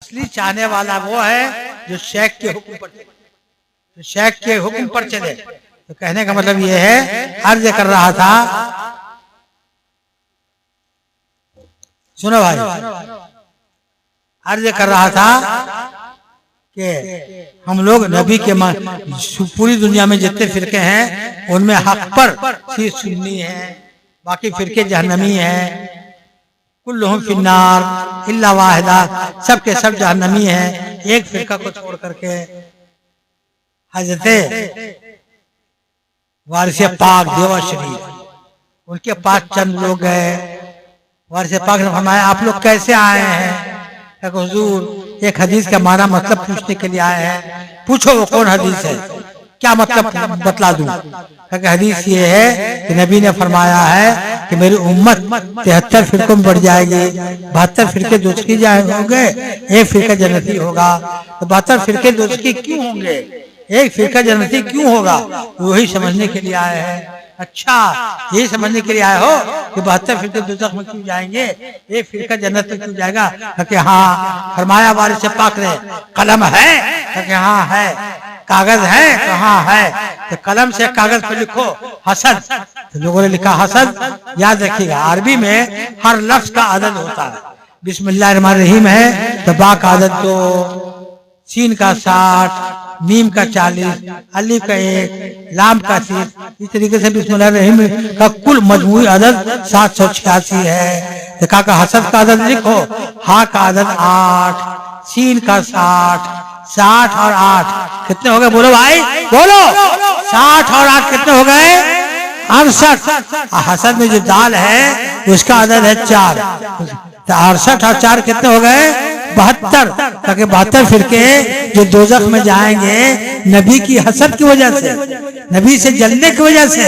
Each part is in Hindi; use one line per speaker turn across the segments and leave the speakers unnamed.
असली चाहने वाला वो है जो शेख के हुक्म पर चले, तो शेख के हुक्म पर चले। तो कहने का मतलब ये है, अर्ज कर रहा था, सुनो भाई, अर्ज कर रहा था कि हम लोग नबी के पूरी दुनिया में जितने फिरके हैं उनमें हक पर सिर्फ सुन्नी है, बाकी फिरके जहन्नमी है। कुल्लुहुम फिन्नार इल्ला वाहिदा, सबके सब जहन्नमी है एक फिरका को छोड़ करके। हजरत वारिस पाक देवा शरीफ, उनके पास चंद लोग गए, वारिस पाक ने फरमाया आप लोग कैसे आए हैं? हुजूर एक हदीस का माना मतलब पूछने के लिए आए हैं। पूछो वो कौन हदीस है, क्या मतलब बतला दूं? हदीस ये है कि नबी ने फरमाया है कि मेरी उम्मत 73 फिरकों में बढ़ जाएगी, 72 फिरके दोस्ती होंगे, एक फिरका जन्नती होगा। तो 72 फिरके दोस्ती क्यों होंगे, एक फिरका जन्नती क्यों होगा? वही समझने के लिए आए हैं। अच्छा ये समझने के लिए आए हो कि 72 फिरके दोज़ख में क्यों जाएंगे, एक फिरका जन्नत में क्यों जाएगा? कि हाँ। फरमाया वारिस पाक ने कलम है? कि हाँ है। कागज है? कहाँ है? तो कलम से कागज पर लिखो हसद। तो लोगों ने लिखा हसद। याद रखिएगा अरबी में हर लफ्ज का अदद होता है। बिस्मिल्लाहिर्रहमानिर्रहीम है तो बा का अदद 2, सीन का 60, मीम का 40, अलिफ का 1, लाम का 30। इस तरीके से बिस्मिल्लाहिर्रहमानिर्रहीम का कुल मजमूई अदद 786 है। तो का हसद का अदद लिखो, हा का अदद 8, सीन का 60 और 8 कितने हो गए? बोलो भाई बोलो। 60 और 8 कितने हो गए? 68। हसद में जो दाल है उसका अदद है 4। 68 और 4 कितने हो गए? 72। ताकि 72 फिरके जो दोज़ख में जाएंगे नबी की हसद की वजह से, नबी से जलने की वजह से,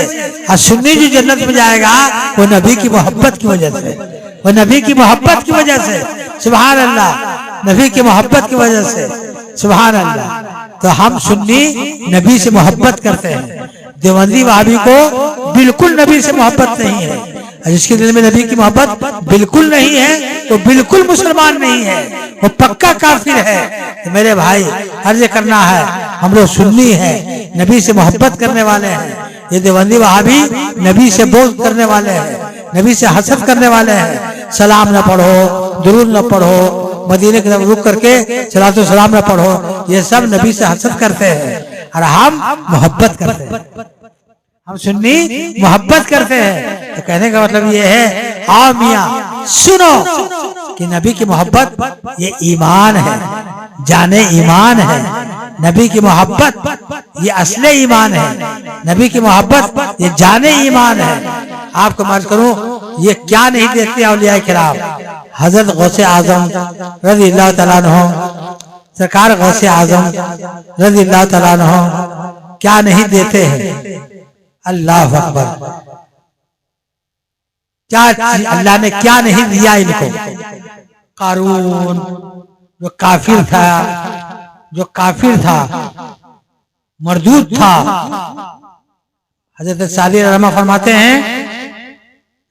और सुन्नी जो जन्नत में जाएगा वो नबी की मोहब्बत की वजह से, वो नबी की मोहब्बत की वजह से। सुभान अल्लाह, नबी की मोहब्बत की वजह से। सुभान अल्लाह। तो हम सुन्नी नबी से मोहब्बत करते हैं, देवबंदी वहाबी को बिल्कुल नबी से मोहब्बत नहीं है। जिसके दिल में नबी की मोहब्बत बिल्कुल नहीं है तो बिल्कुल मुसलमान नहीं है, वो पक्का काफिर है। तो मेरे भाई अर्ज करना है, हम लोग सुन्नी है, नबी से मोहब्बत करने वाले हैं। ये देवबंदी वहाबी नबी से बोझ करने वाले हैं, नबी से हसद करने वाले हैं। सलाम न पढ़ो, दुरूद न पढ़ो, मदीने की तरफ रुक करके सलातो सलाम न पढ़ो, ये सब नबी से हसद करते हैं और हम मोहब्बत करते हैं। हम सुन्नी मोहब्बत करते हैं। तो कहने का मतलब ये है, आओ मियाँ सुनो कि नबी की मोहब्बत ये ईमान है, जाने ईमान है। नबी की मोहब्बत ये असले ईमान है, नबी की मोहब्बत ये जाने ईमान है। आपको मार्ज करूं, ये क्या नहीं देते औलिया किराम। हजरत गौसे आजम रज़ियल्लाहु तआला अन्हु, सरकार गौसे आजम रज़ियल्लाहु तआला अन्हु क्या नहीं देते हैं? अल्लाह अकबर। क्या अल्लाह ने क्या नहीं दिया इनको? कारून जो काफिर था, जो काफिर था, मरदूद था। हजरत सादी रहमा फरमाते हैं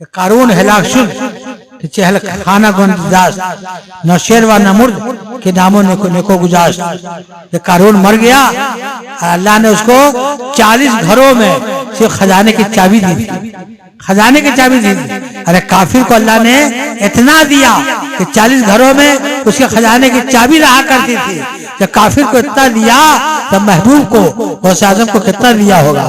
कि कारून हिलाकशुद चहल खाना गुंदास नौशेर व नमुर्द के नामों नेको गुजाश। कारून मर गया, अल्लाह ने उसको 40 घरों में सिर्फ खजाने की चाबी दी थी, खजाने की चाबी दी थी। अरे काफिर को अल्लाह ने इतना दिया कि 40 घरों में उसके खजाने की चाबी रहा करती थी। जब काफिर को इतना दिया तब महबूब को, गौसे आजम को कितना दिया होगा,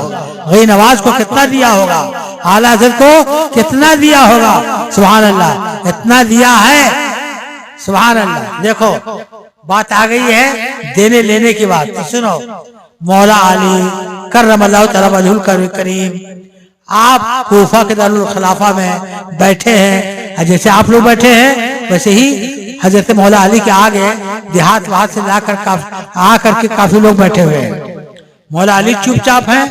गई नवाज को कितना दिया होगा, आला हज़रत को कितना दिया होगा। सुभान अल्लाह, इतना दिया है। सुभान अल्लाह। देखो बात आ गई है देने लेने की बात। तो सुनो, मौला अली कर्रमल्लाहु तआला वजहुल करीम, आप कूफा के दारुल खिलाफा में बैठे हैं, जैसे आप लोग बैठे हैं वैसे ही हजरत मौला अली के आगे देहात वहात से लाकर आकर के काफी लोग बैठे हुए हैं। मौला अली चुपचाप हैं,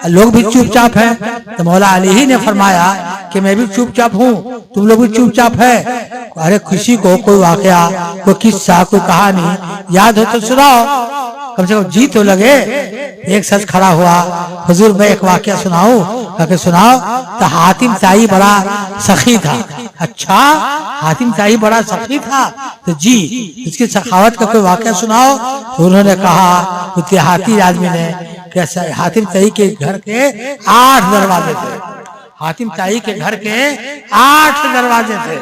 लोग भी चुपचाप हैं। तो मौला अली ही ने फरमाया कि मैं भी चुपचाप हूँ, तुम लोग भी चुपचाप है। अरे किसी को कोई वाकया, कोई किस्सा, कोई कहानी याद हो तो सुनाओ, कम से कम जी तो लगे। एक शख्स खड़ा हुआ, हुजूर मैं एक वाकया सुनाऊं? आके सुनाओ। तो हातिम ताई बड़ा सखी था। अच्छा, हातिम ताई बड़ा सखी था, तो जी इसकी सखावत का कोई वाकया सुनाओ। तो उन्होंने कहा, देहाती आदमी ने, हातिम ताई के घर के 8 दरवाजे थे। हातिम ताई के घर के 8 दरवाजे थे।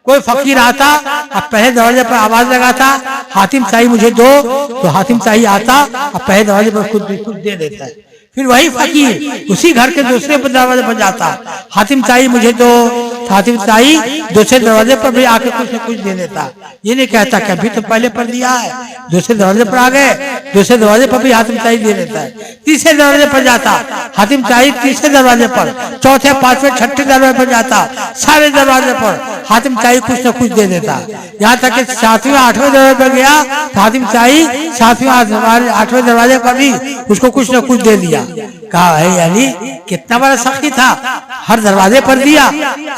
कोई फकीर आता अब पहले दरवाजे पर आवाज लगाता, हातिम ताई मुझे दो, तो हातिम ताई आता अब पहले दरवाजे पर खुद दे देता है। फिर वही फकीर उसी घर के दूसरे दरवाजे पर जाता, हातिम ताई मुझे दो, हातिम ताई दूसरे दरवाजे पर भी आके कुछ न कुछ दे देता। ये नहीं कहता कि अभी तो पहले पर दिया है, दूसरे दरवाजे पर आ गए, दूसरे दरवाजे पर भी हातिम ताई दे देता है। तीसरे दरवाजे पर जाता हातिम ताई, तीसरे दरवाजे पर, चौथे, पांचवें, छठे दरवाजे पर जाता, सारे दरवाजे पर हातिम ताई कुछ न कुछ दे देता। यहाँ तक कि 7वें 8वें दरवाजे पर गया तो हातिम ताई 7वें 8वें दरवाजे पर भी उसको कुछ न कुछ दे दिया। कहा है अली कितना बड़ा सखी था, हर दरवाजे पर दिया।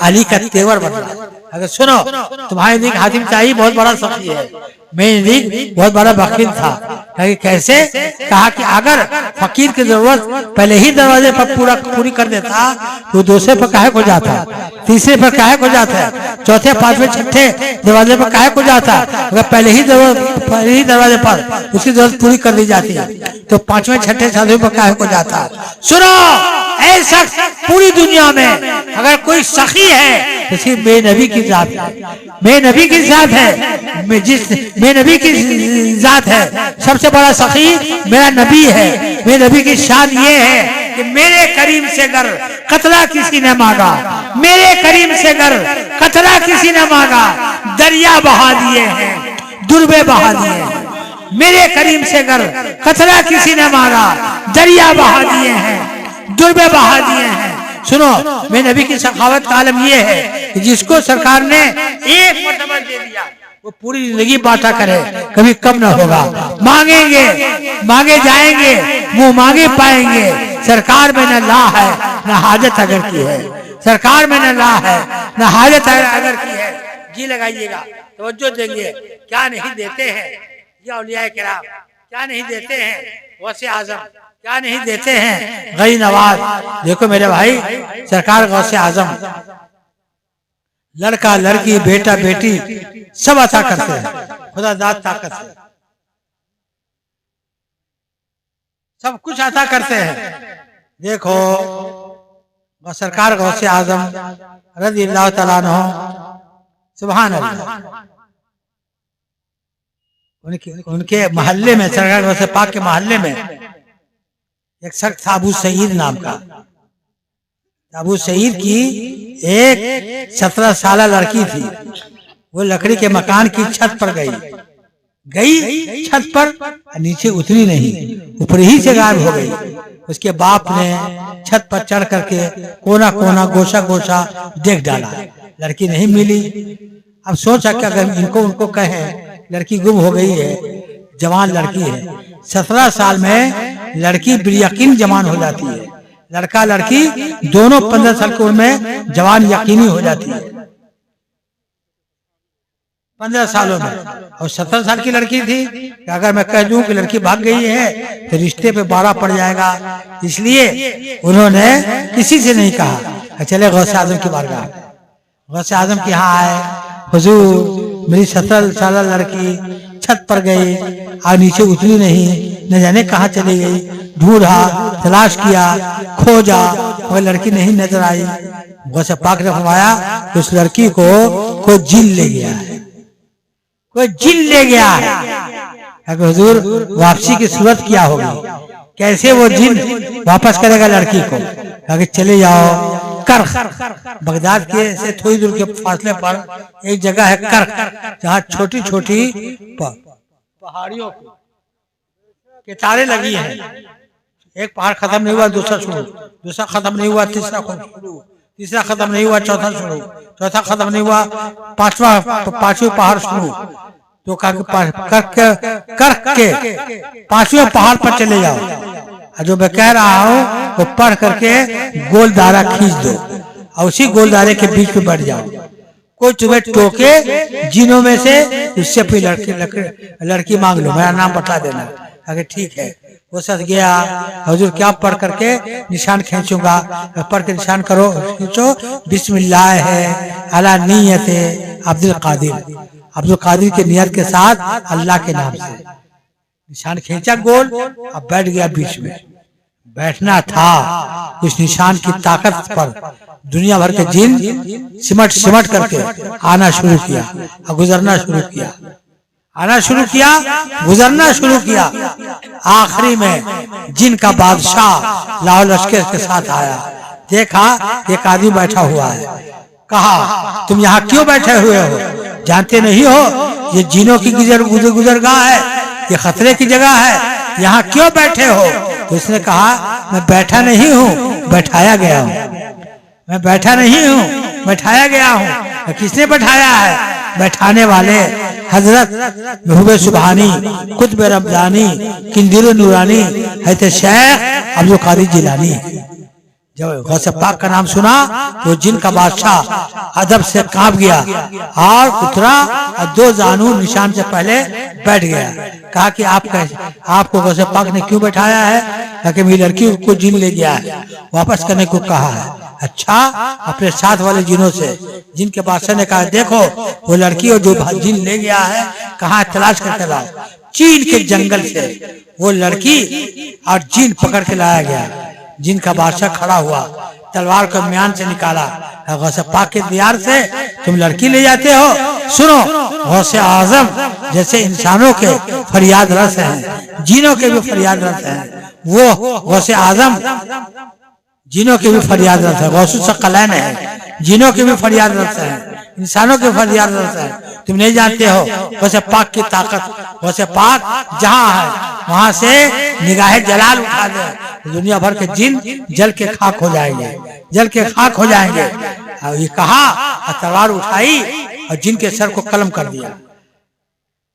अली का तेवर बदला। अगर सुनो, तुम्हारे नजदीक हातिम ताई बहुत बड़ा सखी है, मेरे नजदीक बहुत बड़ा बखील था। कैसे? कहा कि अगर फकीर की जरूरत पहले ही दरवाजे पर पूरी कर देता तो दूसरे पर काहे को जाता, तीसरे पर काहे को जाता, चौथे, पांचवें, छठे दरवाजे पर काहे को जाता। अगर पहले ही दरवाजे पर उसकी जरूरत पूरी कर दी जाती तो पांचवें, छठे, सातवें पर काहे को जाता। सुनो, ऐसा पूरी दुनिया में अगर कोई सखी है तो सिर्फ मेरे नबी की जात है, मेरे नबी की जात है, मेरे नबी की जात है। सबसे बड़ा सखी मेरा नबी है। मेरे नबी की शान ये है कि मेरे करीम से गर कतरा किसी ने मांगा, मेरे करीम से गर कतरा किसी ने मांगा, दरिया बहा दिए हैं, दुर्बे बहा दिए हैं। मेरे करीम से गर कतरा किसी ने मांगा, दरिया बहा दिए हैं, दुर्बे बहा दिए हैं। सुनो, मेरे नबी की सखावत का आलम ये है कि जिसको सरकार ने एक मर्तबा दे दिया वो पूरी जिंदगी बांटा करे, कभी कम ना होगा। मांगेंगे, मांगे जाएंगे, मुंह मांगे पाएंगे। सरकार में न ला है न हाजत अगर की है, सरकार में न ला है न हाजत अगर की है। जी लगाइएगा, तवज्जो देंगे। क्या नहीं देते हैं ये औलिया किराम, क्या नहीं देते हैं गौसे आजम, क्या नहीं देते हैं गई नवाज। देखो मेरे भाई, सरकार गौसे आजम, लड़का लड़की, बेटा बेटी सब अता करते हैं, खुदा दाद ताकत से सब कुछ अता करते हैं। देखो सरकार गौसे आजम रज़ियल्लाहु तआला अन्हु, सुभान अल्लाह, उनके मोहल्ले में, सरकार गौसे पाक के मोहल्ले में एक शख्स था अबू सईद नाम का। अबू सईद की एक 17 साल लड़की थी। वो लकड़ी के मकान की छत पर गई छत पर, नीचे उतरी नहीं, ऊपर ही से गायब हो गई। उसके बाप ने छत पर चढ़ करके कोना कोना, गोशा गोशा देख डाला, लड़की नहीं मिली। अब सोचा कि अगर इनको उनको कहें लड़की गुम हो गई है, जवान लड़की है, 17 साल में लड़की बिल्यकीन जवान हो जाती है, लड़का लड़की दोनों 15 साल की उम्र में जवान यकीनी हो जाती है, 15 सालों में। और 17 साल की लड़की थी कि अगर मैं कह दूं कि लड़की भाग गई है तो रिश्ते पे बाड़ा पड़ जाएगा, इसलिए उन्होंने किसी से नहीं कहा। चले गौसे आजम की बारगाह, गौसे आजम के यहाँ आए, हुजूर मेरी 17 साल लड़की छत पर गई और नीचे उतरी नहीं, न जाने कहाँ चली गई, ढूंढा, तलाश किया, खोजा, वो लड़की नहीं नजर आई। गौसे पाक ने फरमाया कि उस लड़की को कोई जिन ले गया है, कोई जिन ले गया है। हुजूर वापसी की सूरत क्या होगी, कैसे वो जिन वापस करेगा लड़की को? आगे चले जाओ कर्ख, बगदाद के से थोड़ी दूर के फासले पर एक जगह है कर्ख, जहाँ छोटी छोटी पहाड़ियों के तारे लगी हैं। एक पहाड़ खत्म नहीं हुआ दूसरा शुरू, दूसरा खत्म नहीं हुआ तीसरा शुरू, तीसरा खत्म नहीं हुआ चौथा शुरू, चौथा खत्म नहीं हुआ पांचवें पहाड़ शुरू। तो कर्क के 5वें पहाड़ पर चले जाओ, जो मैं कह रहा हूँ वो पढ़ करके गोल दायरा खींच दो और उसी गोल दायरे के बीच में बैठ जाओ। कोई तुम्हें टोके जिनों में से, उससे फिर लड़की मांग लो, मेरा नाम बता देना। अगर ठीक है वो सच गया। हुजूर क्या पढ़ करके निशान खींचूंगा, पढ़ के निशान करो, खींचो, बिस्मिल्लाह है अला नियत अब्दुल कादिर, अब्दुल कादिर के नियत के साथ अल्लाह के नाम से निशान खींचा गोल, अब बैठ गया बीच में। बैठना था उस निशान की ताकत पर दुनिया भर के जिन सिमट सिमट करके आना शुरू किया और गुजरना शुरू किया, आना शुरू किया, गुजरना शुरू किया। आखिरी में जिन का बादशाह लाहौर लश्कर के साथ आया, देखा एक आदमी बैठा हुआ है, कहा तुम यहाँ क्यों बैठे हुए हो, जानते नहीं हो ये जिनों की गुजरगाह है, ये खतरे की जगह है, यहाँ क्यों बैठे हो। तो उसने कहा मैं बैठा नहीं हूँ, बैठाया गया हूँ, मैं बैठा नहीं हूँ, बैठाया गया हूँ। किसने बैठाया है, बैठाने वाले हजरत महबूब सुबहानी, कुतुब रमजानी, किंदिर नूरानी, है शेख अब्दुल कादिर जिलानी। जब गौसे पाक का नाम सुना तो जिन का बादशाह अदब से कांप गया और उतरा और दो जानू निशान से पहले बैठ गया। कहा कि आपको गौसे पाक ने क्यों बैठाया है, ताकि मेरी लड़की को जिन ले गया है, वापस करने को कहा है। अच्छा, अपने साथ वाले जिनों से, जिनके बादशाह ने कहा देखो वो लड़की और जो जिन ले गया है कहाँ तलाश करके लाओ। चीन के जंगल से वो लड़की और जिन पकड़ के लाया गया। जिनका बादशाह खड़ा हुआ, तलवार को म्यान से निकाला, गौसे पाक के दियार से तुम लड़की ले जाते हो। सुनो, गौसे आजम जैसे इंसानों के फरियाद रस हैं, जिनों के भी फरियाद रस हैं, वो गौसे आजम जिनों की भी फरियाद रस है, गौसुल सकलैन है, जिनों की भी फरियाद रस है, इंसानों की फरियाद रस है। तुम नहीं जानते हो गौसे पाक की ताकत, गौसे पाक जहाँ है वहां से निगाह जलाल उठा दे, दुनिया भर के जिन जल के खाक हो जाएंगे, जल के खाक हो जाएंगे। और ये कहा, तलवार उठाई और जिन के सर को कलम कर दिया।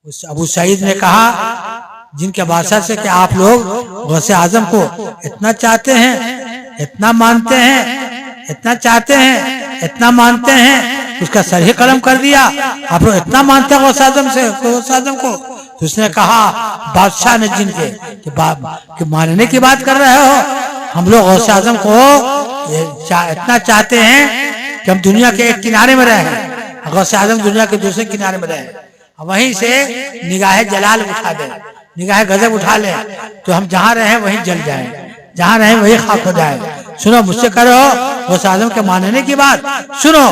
उस अबू सईद ने कहा जिनके बादशाह से कि आप लोग गौसे आजम को इतना चाहते हैं, इतना मानते हैं, इतना चाहते हैं, इतना मानते हैं, उसका सर ही कलम कर दिया। आप लोग इतना मानते हैं गौसे आजम से, गौसे आजम को। तो उसने कहा बादशाह ने जिनके कि मानने की बात कर रहे हो, हम लोग गौसे आजम को इतना चाहते हैं कि हम दुनिया के एक किनारे में रहे, गौसे आजम दुनिया के दूसरे किनारे में रहे, वहीं से निगाह जलाल उठा दे, निगाह गजब उठा ले, तो हम जहाँ रहे वहीं जल जाए, जहाँ रहे वही खाक हो जाए। सुनो, मुझसे करो गौसे आजम के मानने की बात सुनो।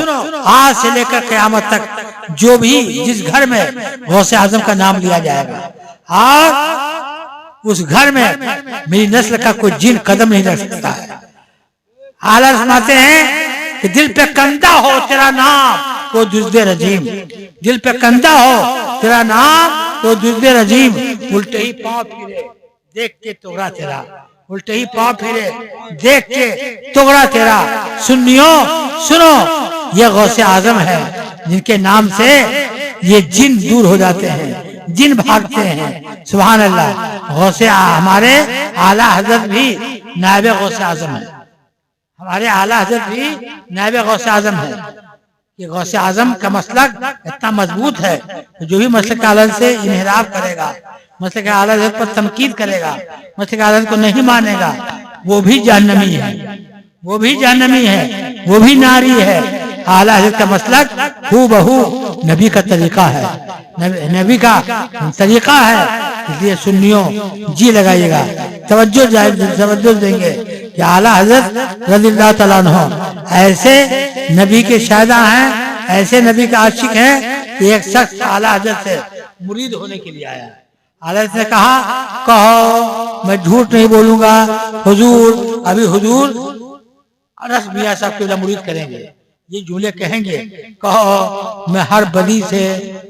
आज से लेकर क़यामत तक जो भी जिस घर में गौसे आजम का नाम लिया जाएगा, और उस घर में मेरी नस्ल का कोई जिन कदम नहीं रख सकता है। आला सुनाते हैं कि दिल पे कंधा हो तेरा नाम तो दुज़्दे रजीम, दिल पे कंधा हो तेरा नाम तो दुज़्दे रजीम, उल्टे ही पाँव फिरे देख के तोड़ा तेरा, उल्टे ही पाँव फिरे देख के तोड़ा तेरा। सुन्नियों सुनो, ये गौसे आजम है जिनके नाम से ये जिन दूर हो जाते हैं, जिन भागते हैं। सुभान अल्लाह। गौसे हमारे आला हजरत भी नायब गौसे आजम है, हमारे आला हजरत भी नायब गौसे आजम है। ये गौसे आजम का मसलक इतना मजबूत है, जो भी मसलक आला से इन्हिराफ करेगा, मसलक आला पर तनकीद करेगा, मसलक आला को नहीं मानेगा, वो भी जहन्नमी है, वो भी जहन्नमी है, वो भी नारी है। आला हज़रत का मसलक हूबहू नबी का तरीका है, नबी का तरीका है। इसलिए सुन्नियों जी लगाइएगा, तवज्जो देंगे कि आला हज़रत रज़ियल्लाहु तआला अन्हु ऐसे नबी के शायदा हैं, ऐसे नबी का आशिक हैं कि एक शख्स आला हज़रत से मुरीद होने के लिए आया। आला ने कहा कहो मैं झूठ नहीं बोलूंगा हुजूर, अभी हुजूर अरस मियां साहब के मुरीद करेंगे, ये जुमले कहेंगे, कहो मैं हर बदी से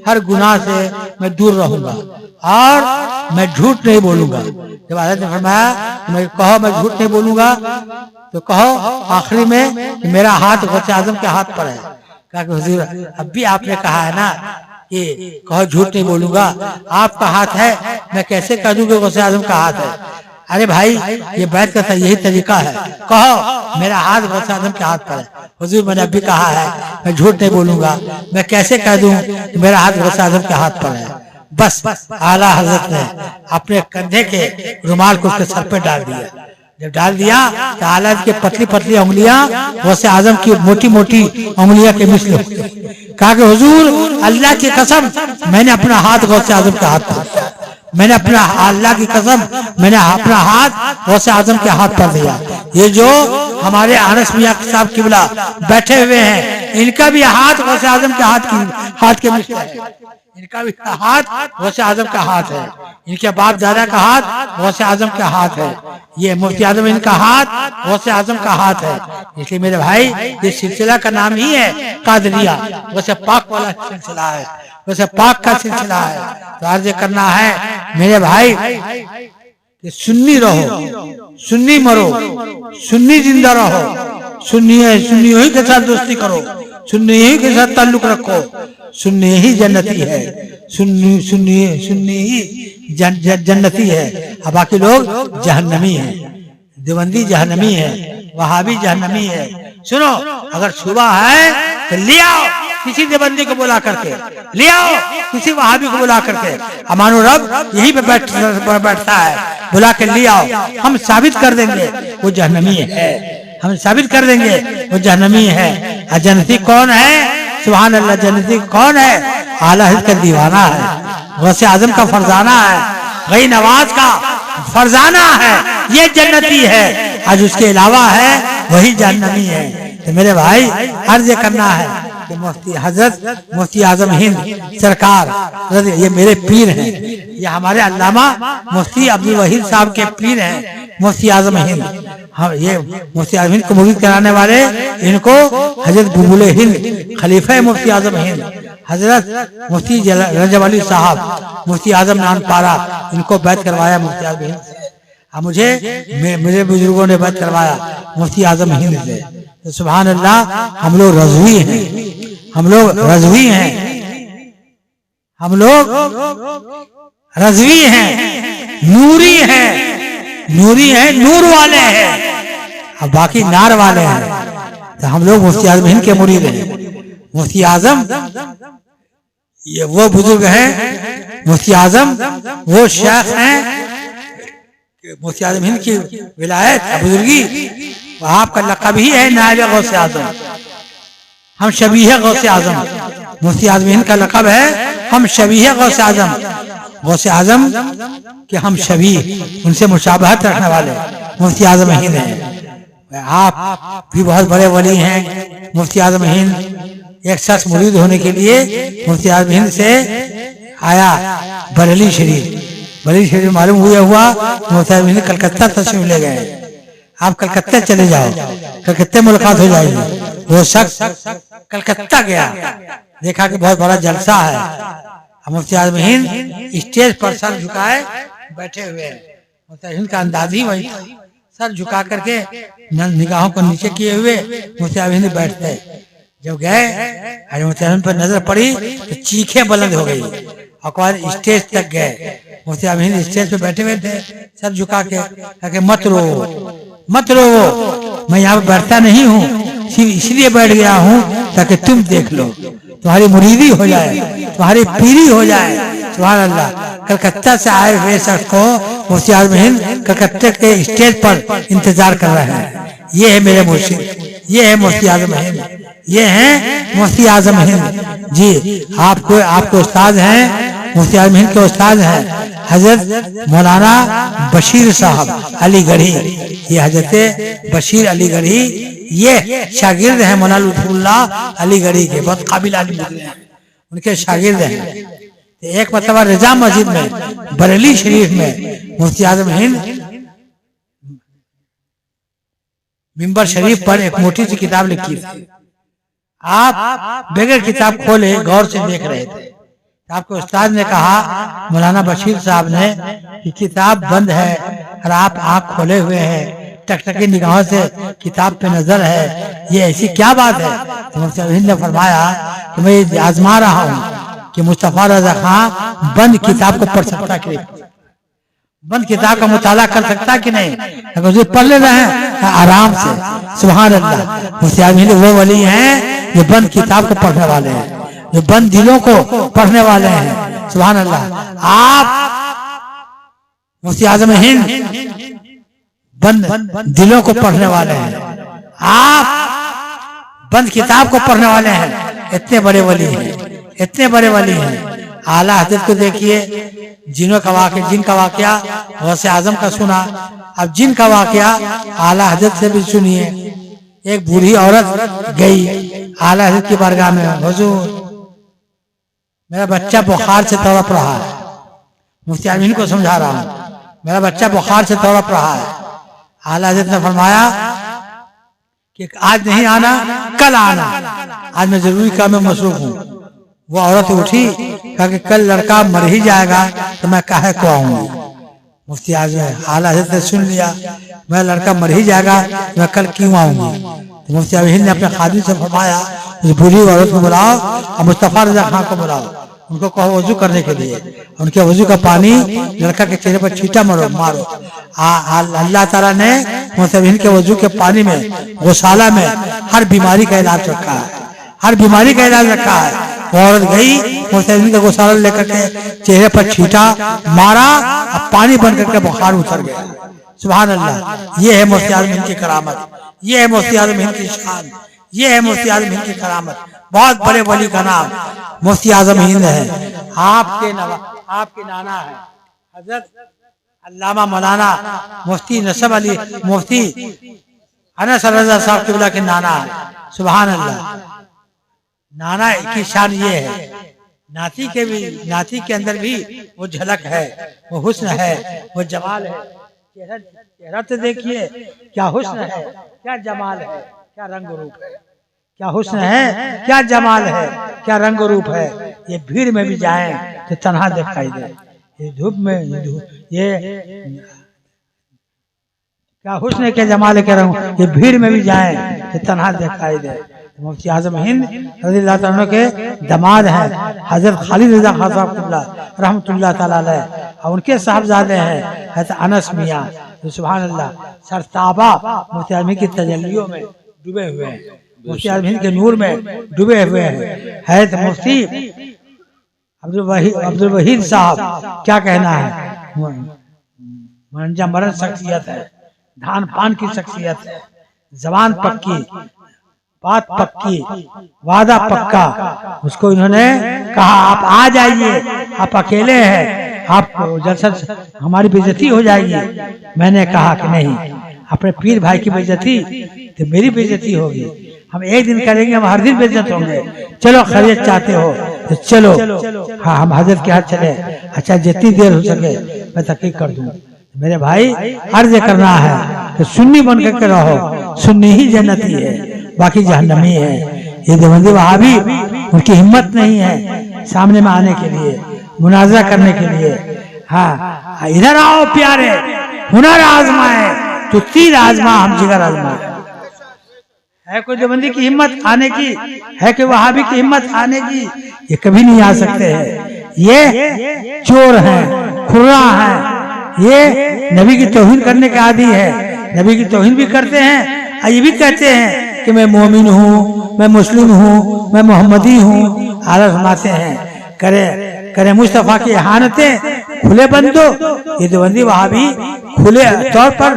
हर गुनाह से मैं दूर रहूंगा और मैं झूठ नहीं बोलूंगा। जब आला ने फरमाया मैं कहो मैं झूठ नहीं बोलूंगा, तो कहो आखिरी में मेरा हाथ गौसे आजम के हाथ पर है। कहा कि हुजूर अब भी आपने कहा है ना कि कहो झूठ नहीं बोलूंगा, आपका हाथ है, मैं कैसे कह दूं कि गौसे आजम का हाथ है। अरे भाई ये बैत का यही तरीका है, कहो मेरा हाथ गौसे आजम के हाथ पर है। हुजूर मैंने अभी कहा है मैं झूठ नहीं बोलूंगा, मैं कैसे कह दूं कि मेरा हाथ गौसे आजम के हाथ पर है। बस आला हजरत ने अपने कंधे के रुमाल को उसके सर पे डाल दिया। जब डाल दिया तो आला की पतली पतली उंगलियां गौसे आजम की मोटी मोटी उंगलियां के मिसल कहा कि हुजूर अल्लाह की कसम मैंने अपना हाथ गौसे आजम के हाथ पर, मैंने अपना अल्लाह की कसम मैंने अपना हाथ गौसे आजम के हाथ पर दिया। ये जो हमारे अनस मियां साहब किबला बैठे हुए हैं, इनका भी हाथ गौसे आजम के हाथ के मिसल है। इनका भी हाथ गौसे आजम का हाथ है, इनके बाप दादा का हाथ गौसे आजम का हाथ है, ये मुफ्ती आजम इनका हाथ गौसे आजम का हाथ है। इसलिए मेरे भाई ये सिलसिला का नाम ही है कादरिया, वैसे पाक वाला सिलसिला है, वैसे पाक का सिलसिला है। तो अर्ज करना है मेरे भाई कि सुन्नी रहो, सुन्नी मरो, सुन्नी जिंदा रहो, सुन्नी ही के साथ दोस्ती करो, सुन्नी ही के साथ ताल्लुक रखो, सुन्नी ही जन्नती है, सुन्नी ही जन्नती है। अब बाकी लोग जहन्नमी है, देवबंदी जहन्नमी है, वहाबी जहन्नमी है। सुनो, अगर सुबह है तो ले आओ किसी देवबंदी को बुला करके, ले आओ किसी वहाबी को बुला करके, अमानो रब यहीं पे बैठता है, बुला के ले आओ, हम साबित कर देंगे वो जहन्नमी है, हम साबित कर देंगे वो जहन्नमी है। और जन्नती कौन है? सुभान अल्लाह, जन्नती कौन है? आला हज़रत का दीवाना है, गौसे आजम का फरजाना है, गई नवाज का फरजाना है, ये जन्नती है। आज उसके अलावा है वही जहन्नमी है। तो मेरे भाई अर्ज करना है कि मुफ्ती हजरत मुफ्ती आजम हिंद सरकार ये मेरे पीर हैं, ये हमारे अल्लामा मुफ्ती अब्दुल वहीद साहब के पीर हैं, मुफ्ती आजम हिंद। हाँ, ये मुफ्ती आजम हिंद को मुरीद कराने वाले, इनको हजरत बुलबुल हिंद खलीफा मुफ्ती आजम हिंद हजरत मुफ्ती रजब अली साहब मुफ्ती आजम नानपारा, इनको बैत करवाया मुफ्ती आजम हिंद से। अब मेरे बुजुर्गों ने बैत करवाया मुफ्ती आजम हिंद से। तो सुभान अल्लाह, हम लोग रज़वी हैं, हम लोग रज़वी हैं, हम लोग रज़वी हैं, नूरी हैं, नूरी हैं, नूर वाले हैं, अब बाकी नार वाले हैं। तो हम लोग मुफ्ती आजम हिंद के मुरीद हैं। मुफ्ती आजम ये वो बुजुर्ग हैं, मुफ्ती आजम वो शेख हैं, मुफ्ती आजम हिंद की विलायत बुजुर्गी, आपका लक़ब ही है नायब गौसे आजम, हम शबीह गौसे आजम। मुफ्ती आजम हिंद का लक़ब है हम शबीह गौसे आजम, गौसे आजम कि हम शबीह, उनसे मुशाबहत रखने वाले मुफ्ती आजम हिंद हैं। आप भी बहुत बड़े वली हैं। मुफ्ती आजम हिंद एक शख्स मुरीद होने के लिए मुफ्ती आजम हिंद से आया बरेली शरीफ, बरेली शरीफ मालूम हुआ मुफ्ती आजम हिंद कलकत्ता तशरीफ ले गए। आप कलकत्ता चले जाओ, कलकत्ते मुलाकात हो जाएगी। वो शख्स कलकत्ता गया, देखा कि बहुत बड़ा जलसा है। मुफ्ती आजम हिंद स्टेज पर सर झुकाए बैठे हुए हैं, मुफ्ती आजम हिंद का अंदाज ही वही था, सर झुका करके निगाहों को नीचे किए हुए मुफ्ती आजम हिंद बैठते। जब गए मुफ्ती आजम पर नजर पड़ी तो चीखें बुलंद हो गई, और स्टेज तक गए। मुफ्ती आजम हिंद स्टेज पे बैठे हुए थे, सर झुका के मत रो, मत रो, मैं यहाँ पे बैठता नहीं हूँ, सिर्फ इसलिए बैठ गया हूँ ताकि तुम देख लो, तुम्हारी मुरीदी हो जाए, तुम्हारी पीरी हो जाए। सुभान अल्लाह, कलकत्ता से आए हुए शख्स को मुफ्ती आजम हिंद कलकत्ता के स्टेज पर इंतजार कर रहे हैं। ये है मेरे मुर्शिद, ये है मुफ्ती आजम हिंद, ये है मुफ्ती आजम हिंद जी। आपको उस्ताद हैं, मुफ्ती आजम हिंद के उस्ताद हैं हजरत मौलाना बशीर साहब अलीगढ़ी। ये हजरत बशीर अलीगढ़ी ये शागिर्द हैं मौलाना लुत्फुल्लाह अलीगढ़ी के, बहुत काबिल आलिम हैं, उनके शागिर्द हैं। एक मतलब रजा मस्जिद में बरेली शरीफ में मुफ्ती आजम हिंद मिंबर शरीफ पर एक मोटी सी किताब लिखी थी। आप बगैर किताब खोले गौर से देख रहे थे। आपके उस्ताद ने कहा, मौलाना बशीर साहब ने, कि किताब बंद है और आप आंख खोले हुए हैं, टकटकी निगाहों से किताब पे नजर है, ये ऐसी क्या बात है? तो मुफ्ती आजम हिंद ने फरमाया कि मैं आजमा रहा हूँ कि मुस्तफा रजा खां बंद किताब को पढ़ सकता कि नहीं, बंद किताब का मुताला कर सकता कि नहीं, अगर पढ़ ले रहे हैं आराम से। सुभान अल्लाह, मुफ्ती आजम हिंद वो वली हैं जो बंद किताब को पढ़ने वाले हैं, जो बंद दिलों को पढ़ने वाले हैं। सुभान अल्लाह। आप मुफ्ती आजम हिंद बंद दिलों को पढ़ने वाले हैं, आप बंद किताब को पढ़ने वाले हैं। इतने बड़े वली हैं, इतने बड़े वली हैं। आला हजरत को देखिए, जिन का वाकया गौसे आजम का सुना, अब जिन का वाकया आला हजरत से भी सुनिए। एक बूढ़ी औरत गई आला हजरत की बारगाह में, हुजूर मेरा बच्चा बुखार से तड़प रहा है। मुफ्ती आजम हिंद को समझा रहा हूँ, मेरा बच्चा बुखार से तड़प रहा है। आला हजरत ने फरमाया कि आज नहीं आना, कल आना, आज मैं जरूरी काम में मसरूफ हूँ। वो औरत उठी, कहा कि कल लड़का मर ही जाएगा तो मैं काहे को आऊंगी। मुफ्ती आजम आला हजरत ने सुन लिया, मैं लड़का मर ही जाएगा तो मैं कल क्यों आऊंगी। तो मुफ्ती आजम हिंद ने अपने खादिम से फरमाया, उस बूढ़ी औरत को बुलाओ और मुस्तफा रजा खान को बुलाओ, उनको कहो वजू करने के लिए। उनके वजू का पानी लड़का के चेहरे पर छींटा मारो। अल्लाह ताला ने मुस्तफा के वजू के पानी में, गौशाला में हर बीमारी का इलाज रखा है, हर बीमारी का इलाज रखा है। वो औरत गई, मुस्तफा का गौशाला लेकर के चेहरे पर छींटा मारा, अब पानी बन करके बुखार उतर गया। सुभान अल्लाह। ये है मुफ्ती आजम हिंद की करामत, ये है मुफ्ती आजम हिंद की शान, ये है मुफ्ती आजम हिंद की करामत। बहुत बड़े वली का नाम मुफ्ती आजम हिंद है। आपके नाना है हजरत अल्लामा मौलाना मुफ्ती नसब अली मुफ्ती अनस रज़ा साहब क़िबला के नाना है। सुभान अल्लाह। नाना की शान ये है, नाती के अंदर भी वो झलक है, वो हुस्न है, वो जमाल है। चेहरा तो देखिए, क्या हुस्न है, क्या जमाल है, क्या रंग रूप है, क्या हुस्न है, क्या जमाल है, क्या रंग रूप है। ये भीड़ में भी जाएं तो तन्हा दिखाई दे, ये धूप में ये क्या हुस्न है, क्या जमाल है, क्या रंग, ये भीड़ में भी जाएं तो तन्हा दिखाई दे। मुफ्ती आजम हिंद रज़ियल्लाहु ताला के दामाद हैं हजरत खालिद रज़ा खान साहब क़िबला रहमतुल्लाह ताला अलैह, और उनके साहबजादे हैं हजरत अनस मियां। सुभान अल्लाह। सरताबा मुफ्ती आजम की तजल्लियों में डूबे हुए हैं, मुफ्ती आजम हिंद के नूर में डूबे हुए हैं। हजरत मुफ्ती अब्दुल वहीद साहब, क्या कहना है, मनजा मरन शख्सियत है, धान पान की शख्सियत है, जबान पक्की, बात पक्की, वादा पक्का। उसको इन्होंने कहा आप आ जाइए, आप अकेले हैं, आप जलसा हमारी बेइज्जती हो जाएगी। मैंने कहा कि नहीं, अपने पीर भाई की बेइज्जती तो मेरी बेइज्जती होगी, हम एक दिन करेंगे, हम हर दिन बेइज्जत होंगे। चलो खैरियत चाहते हो तो चलो, हाँ हम हजरत के हाथ चले। अच्छा जितनी देर हो सके मैं तहकीक कर दूं। मेरे भाई अर्ज करना है कि सुन्नी बन करके रहो, सुन्नी ही जन्नती है, बाकी जहन्नमी है। ये देवबंदी वहाबी, उनकी हिम्मत नहीं है सामने में आने के लिए, मुनाजरा करने के लिए। हाँ इधर आओ प्यारे, हुनर आजमाए तो तीर आजमा, हम जिगर आजमाए। है कोई देवबंदी की हिम्मत आने की, है कि वहाबी की हिम्मत आने की? ये कभी नहीं आ सकते हैं। ये चोर हैं, खुर्रा हैं, ये नबी की तौहीन करने के आदी है, नबी की तौहीन भी करते हैं और ये भी कहते हैं कि मैं मोमिन हूँ, मैं मुस्लिम हूँ, मैं मोहम्मदी हूँ। आला फरमाते हैं करे मुस्तफा की इहानतें खुले बंदो। ये देवबंदी वहाबी खुले तौर पर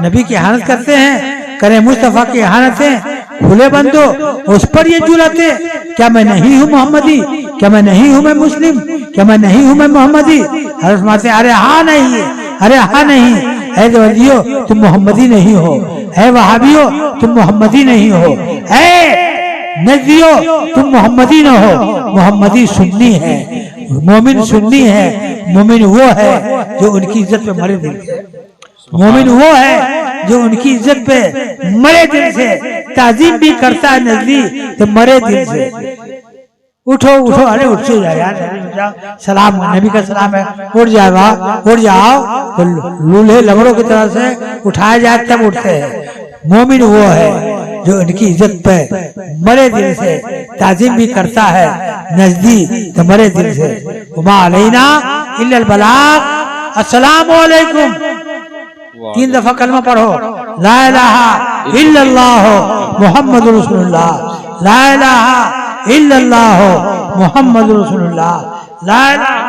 नबी की इहानत करते हैं, करे मुस्तफा की इहानतें खुले बंदो, उस पर ये जुलाते क्या मैं नहीं हूँ मोहम्मदी, क्या मैं नहीं हूँ मैं मुस्लिम, क्या मैं नहीं हूँ मैं मोहम्मदी। अरे हाँ नहीं, अरे हाँ नहीं, है देवबंदियों तुम मोहम्मदी नहीं हो, है वहाबियो तुम मोहम्मदी नहीं हो, है नजदियो तुम मोहम्मदी न हो। मोहम्मदी सुन्नी है, मोमिन सुन्नी है। मोमिन वो है जो उनकी इज्जत पे मरे दिल से, मोमिन वो है जो उनकी इज्जत पे मरे दिल से, ताजीम भी करता है नजदीक तो मरे दिल से। उठो उठो, अरे उठ से जाओ यार, सलाम नबी का सलाम है, उठ जाएगा, उठ जाओ। तो लूल्हे लंगड़ों की तरह से उठाया जाए तब उठते हैं। मोमिन वो है जो उनकी इज्जत पे मरे दिल से, ताजीम भी करता है नजदीक तो मरे दिल से। वमा अलैना इल्लल बलाग। अस्सलामु अलैकुम। 3 दफा कलमा पढ़ो, ला इलाहा इल्लल्लाह मुहम्मदुर रसूलुल्लाह, ला इलाहा इल्लल्लाह मुहम्मदुर रसूलुल्लाह, ला इलाहा